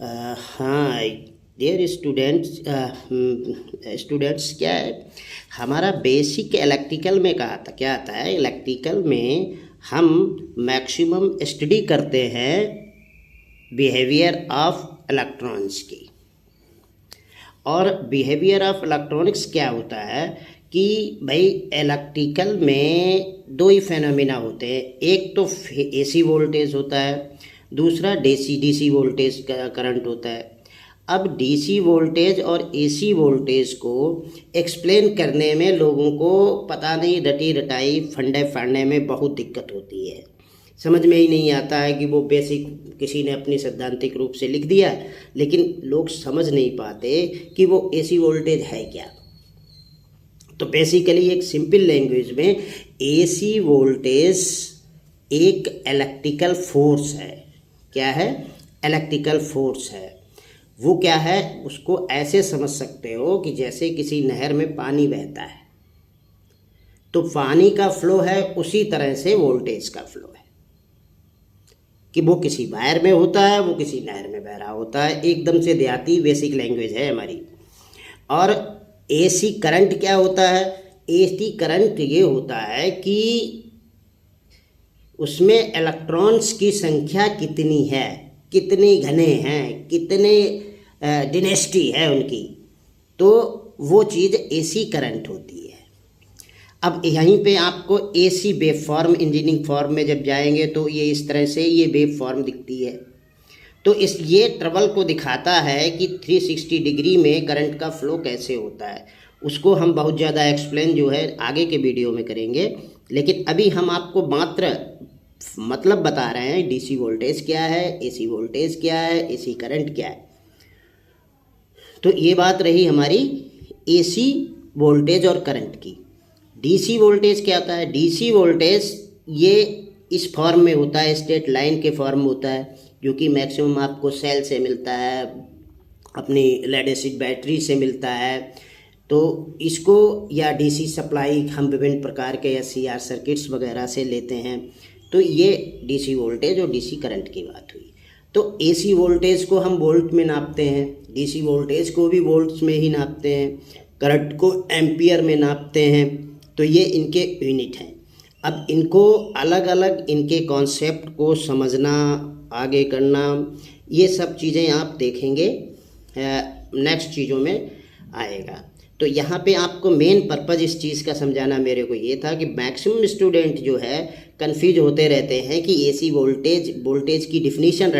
हाँ dear students, students क्या है हमारा बेसिक इलेक्ट्रिकल में कहा था, क्या आता है इलेक्ट्रिकल में हम मैक्सिमम स्टडी करते हैं बिहेवियर ऑफ इलेक्ट्रॉन्स की। और बिहेवियर ऑफ इलेक्ट्रॉनिक्स क्या होता है कि भाई इलेक्ट्रिकल में दो ही फेनोमेना होते हैं, एक तो एसी वोल्टेज होता है, दूसरा डीसी वोल्टेज का करंट होता है। अब डीसी वोल्टेज और एसी वोल्टेज को एक्सप्लेन करने में लोगों को पता नहीं रटी रटाई फंडे फाड़ने में बहुत दिक्कत होती है, समझ में ही नहीं आता है कि वो बेसिक किसी ने अपनी सैद्धांतिक रूप से लिख दिया, लेकिन लोग समझ नहीं पाते कि वो एसी वोल्टेज है क्या। तो बेसिकली एक सिंपल लैंग्वेज में एसी वोल्टेज एक इलेक्ट्रिकल फोर्स है। क्या है? इलेक्ट्रिकल फोर्स है। वो क्या है उसको ऐसे समझ सकते हो कि जैसे किसी नहर में पानी बहता है तो पानी का फ्लो है, उसी तरह से वोल्टेज का फ्लो है कि वो किसी वायर में होता है, वो किसी नहर में बह रहा होता है। एकदम से देहाती बेसिक लैंग्वेज है हमारी। और एसी करंट क्या होता है? एसी करंट ये होता है कि उसमें इलेक्ट्रॉन्स की संख्या कितनी है, कितने घने हैं, कितने डेंसिटी है उनकी, तो वो चीज़ एसी करंट होती है। अब यहीं पे आपको AC wave form engineering form में जब जाएंगे तो ये इस तरह से ये वेव फॉर्म दिखती है। तो ये ट्रबल को दिखाता है कि 360 डिग्री में करंट का फ्लो कैसे होता है। उसको हम बहुत ज़्यादा एक्सप्लेन जो है आगे के वीडियो में करेंगे, लेकिन अभी हम आपको मात्र मतलब बता रहे हैं डीसी वोल्टेज क्या है, एसी वोल्टेज क्या है, एसी करंट क्या है। तो ये बात रही हमारी एसी वोल्टेज और करंट की। डीसी वोल्टेज क्या होता है? डीसी वोल्टेज ये इस फॉर्म में होता है, स्ट्रेट लाइन के फॉर्म में होता है, जो कि मैक्सिमम आपको सेल से मिलता है, अपनी लेड एसिड बैटरी से मिलता है। तो इसको या डीसी सप्लाई हम विभिन्न प्रकार के एससीआर सर्किट्स वगैरह से लेते हैं। तो ये डीसी वोल्टेज और डीसी करंट की बात हुई। तो एसी वोल्टेज को हम वोल्ट में नापते हैं, डीसी वोल्टेज को भी वोल्ट्स में ही नापते हैं, करंट को एम्पियर में नापते हैं। तो ये इनके यूनिट हैं। अब इनको अलग अलग इनके कॉन्सेप्ट को समझना, आगे करना, ये सब चीज़ें आप देखेंगे नेक्स्ट चीज़ों में आएगा। तो यहाँ पे आपको मेन पर्पज़ इस चीज़ का समझाना मेरे को ये था कि मैक्सिमम स्टूडेंट जो है कंफ्यूज होते रहते हैं कि एसी वोल्टेज की डिफिनीशन